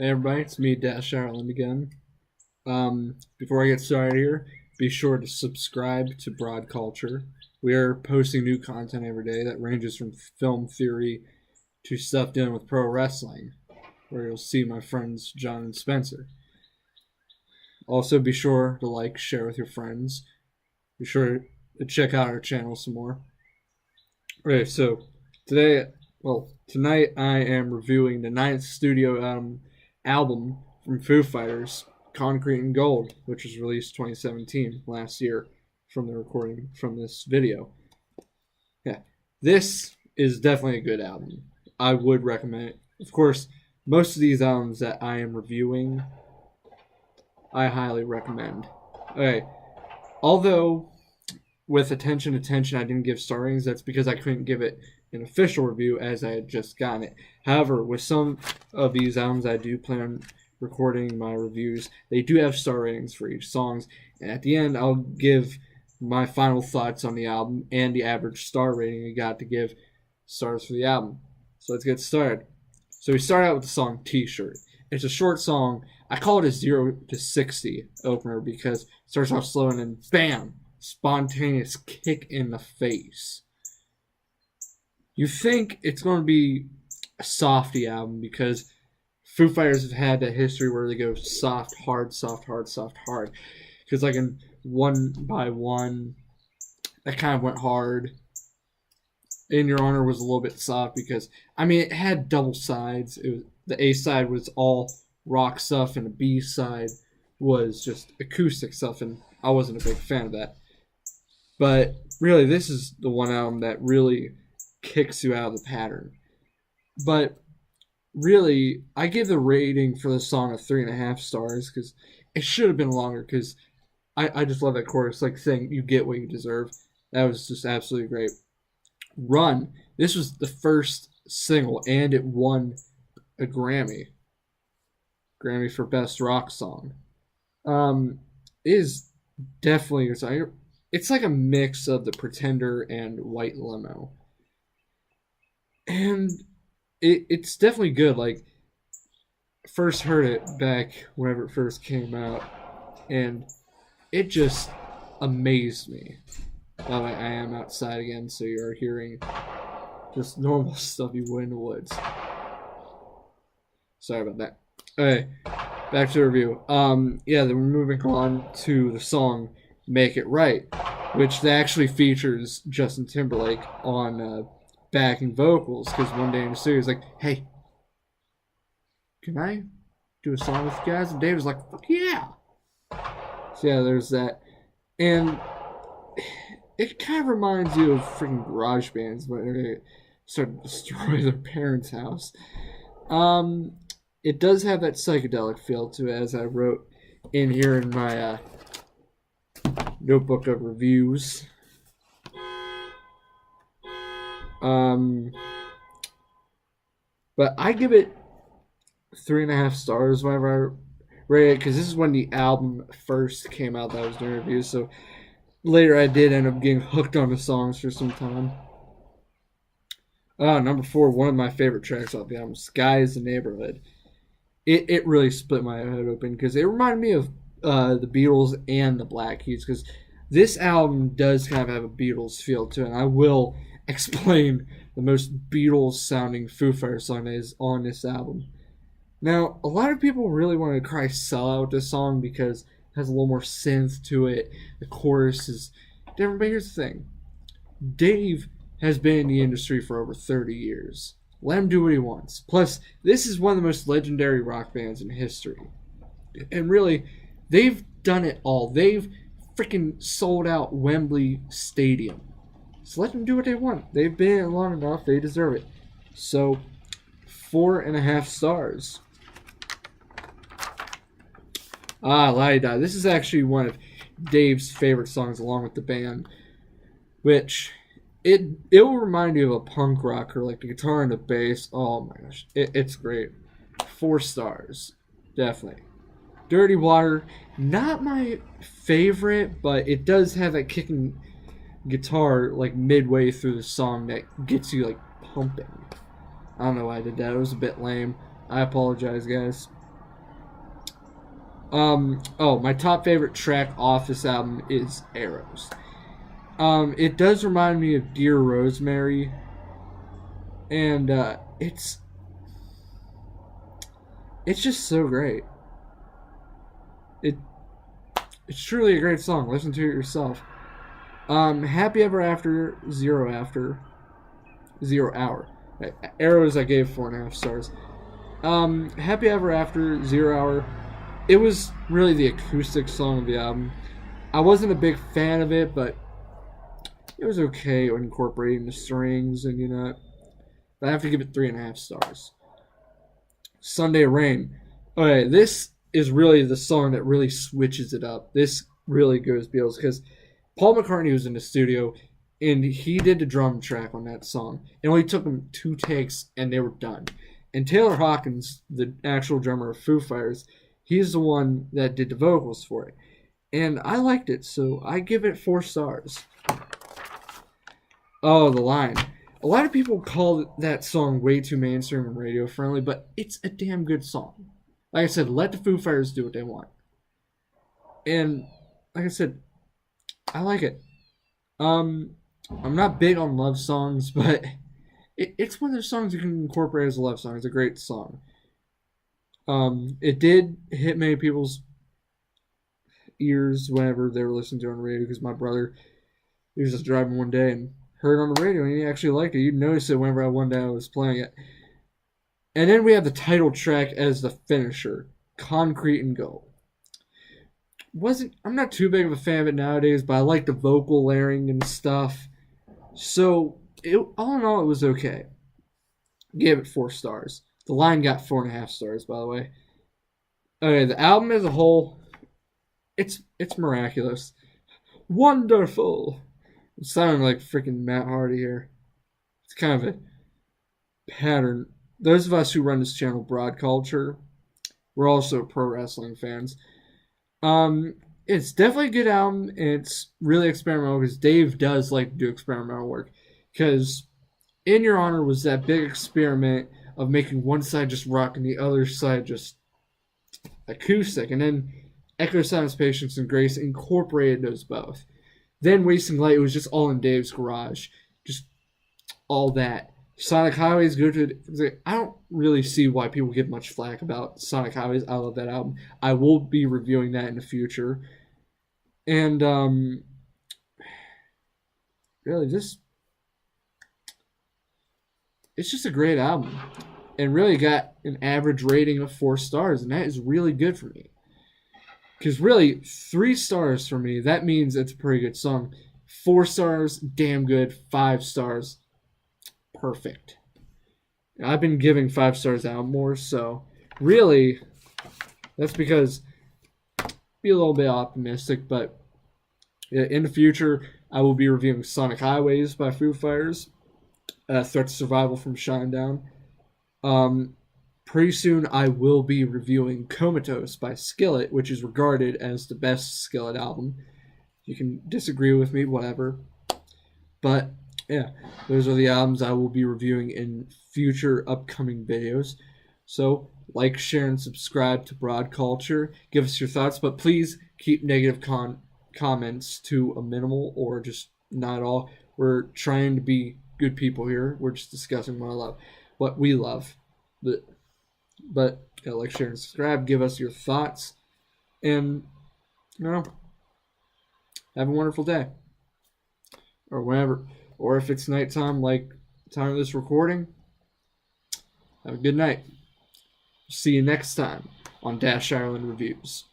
Hey everybody, it's me, Dash Ireland again. Before I get started here, be sure to subscribe to Broad Culture. We are posting new content every day that ranges from film theory to stuff dealing with pro wrestling, where you'll see my friends John and Spencer. Also, be sure to like, share with your friends. Be sure to check out our channel some more. Okay, so tonight I am reviewing the ninth studio album from Foo Fighters, Concrete and Gold, which was released 2017, last year, from the recording from this video. Yeah, this is definitely a good album. I would recommend it. Of course, most of these albums that I am reviewing, I highly recommend. Okay, although with Attention, I didn't give star ratings. That's because I couldn't give it an official review as I had just gotten it. However, with some of these albums I do plan on recording my reviews, they do have star ratings for each songs, and at the end I'll give my final thoughts on the album and the average star rating I got to give stars for the album. So let's get started. So we start out with the song T-Shirt. It's a short song. I call it a 0 to 60 opener because it starts off slow and then bam! Spontaneous kick in the face. You think it's going to be a softy album because Foo Fighters have had that history where they go soft, hard, soft, hard, soft, hard. Because like in One by One, that kind of went hard. In Your Honor was a little bit soft because, I mean, it had double sides. The A side was all rock stuff and the B side was just acoustic stuff, and I wasn't a big fan of that. But really, this is the one album that really kicks you out of the pattern. But really, I give the rating for the song a 3.5 stars because it should have been longer because I just love that chorus, like saying you get what you deserve. That was just absolutely great. Run. This was the first single, and it won a Grammy. Grammy for Best Rock Song. It is definitely it's like a mix of The Pretender and White Limo. And it's definitely good. Like, first heard it back whenever it first came out, and it just amazed me. By the way, I am outside again, so you're hearing just normal stuff you would in the woods. Sorry about that. Okay, back to the review. Then we're moving on to the song Make It Right, which actually features Justin Timberlake on backing vocals, because one day in the studio he's like, hey, can I do a song with you guys? And Dave was like, fuck yeah. So yeah, there's that. And it kind of reminds you of freaking garage bands when they start to destroy their parents' house. It does have that psychedelic feel to it, as I wrote in here in my notebook of reviews. But I give it 3.5 stars whenever I rate it, because this is when the album first came out that I was doing reviews, so later I did end up getting hooked on the songs for some time. Number 4, one of my favorite tracks off the album, Sky is the Neighborhood. It really split my head open because it reminded me of the Beatles and the Black Keys, because this album does kind of have a Beatles feel to it, and I will explain the most Beatles sounding Foo Fighters song that is on this album. Now, a lot of people really want to cry sell out this song because it has a little more synth to it. The chorus is different, but here's the thing. Dave has been in the industry for over 30 years. Let him do what he wants. Plus, this is one of the most legendary rock bands in history. And really, they've done it all. They've freaking sold out Wembley Stadium. So let them do what they want. They've been in it long enough. They deserve it. So, 4.5 stars. La-di-da. This is actually one of Dave's favorite songs along with the band, which it will remind you of a punk rocker, like the guitar and the bass. Oh my gosh, it's great. 4 stars, definitely. Dirty Water, not my favorite, but it does have that kicking guitar like midway through the song that gets you like pumping. I don't know why I did that. It was a bit lame. I apologize, guys. My top favorite track off this album is Arrows. It does remind me of Dear Rosemary, and it's just so great. It it's truly a great song. Listen to it yourself. Happy Ever After, Zero Hour. Arrows I gave 4.5 stars. Happy Ever After, 0 Hour. It was really the acoustic song of the album. I wasn't a big fan of it, but it was okay incorporating the strings and But I have to give it 3.5 stars. Sunday Rain. Okay, this is really the song that really switches it up. This really goes Beatles because Paul McCartney was in the studio and he did the drum track on that song. It only took him 2 takes and they were done. And Taylor Hawkins, the actual drummer of Foo Fighters, he's the one that did the vocals for it. And I liked it, so I give it 4 stars. Oh, the line. A lot of people call that song way too mainstream and radio friendly, but it's a damn good song. Like I said, let the Foo Fighters do what they want. And like I said, I like it. I'm not big on love songs, but it's one of those songs you can incorporate as a love song. It's a great song. It did hit many people's ears whenever they were listening to it on the radio because my brother, he was just driving one day and heard it on the radio and he actually liked it. You'd notice it whenever one day I was playing it. And then we have the title track as the finisher, Concrete and Gold. I'm not too big of a fan of it nowadays, but I like the vocal layering and stuff. So all in all, it was okay. Gave it 4 stars. The line got 4.5 stars, by the way. Okay, the album as a whole, it's miraculous, wonderful. It sounded like freaking Matt Hardy here. It's kind of a pattern. Those of us who run this channel, WhatCulture, we're also pro wrestling fans. It's definitely a good album, and it's really experimental because Dave does like to do experimental work. Because In Your Honor was that big experiment of making one side just rock and the other side just acoustic. And then Echo, Silence, Patience, and Grace incorporated those both. Then Wasting Light was just all in Dave's garage. Just all that. Sonic Highways, I don't really see why people give much flack about Sonic Highways. I love that album. I will be reviewing that in the future. And really it's just a great album. And really got an average rating of 4 stars, and that is really good for me. Because really, 3 stars for me, that means it's a pretty good song. 4 stars, damn good. 5 stars, perfect. I've been giving 5 stars out more, so really, that's because be a little bit optimistic, but in the future, I will be reviewing Sonic Highways by Foo Fighters, Threat to Survival from Shinedown. Pretty soon, I will be reviewing Comatose by Skillet, which is regarded as the best Skillet album. You can disagree with me, whatever. But yeah, those are the albums I will be reviewing in future upcoming videos. So, like, share, and subscribe to WhatCulture. Give us your thoughts, but please keep negative comments to a minimal or just not all. We're trying to be good people here. We're just discussing what we love. But yeah, like, share, and subscribe. Give us your thoughts. And, have a wonderful day. Or whenever. Or if it's nighttime, like the time of this recording, have a good night. See you next time on Dash Ireland Reviews.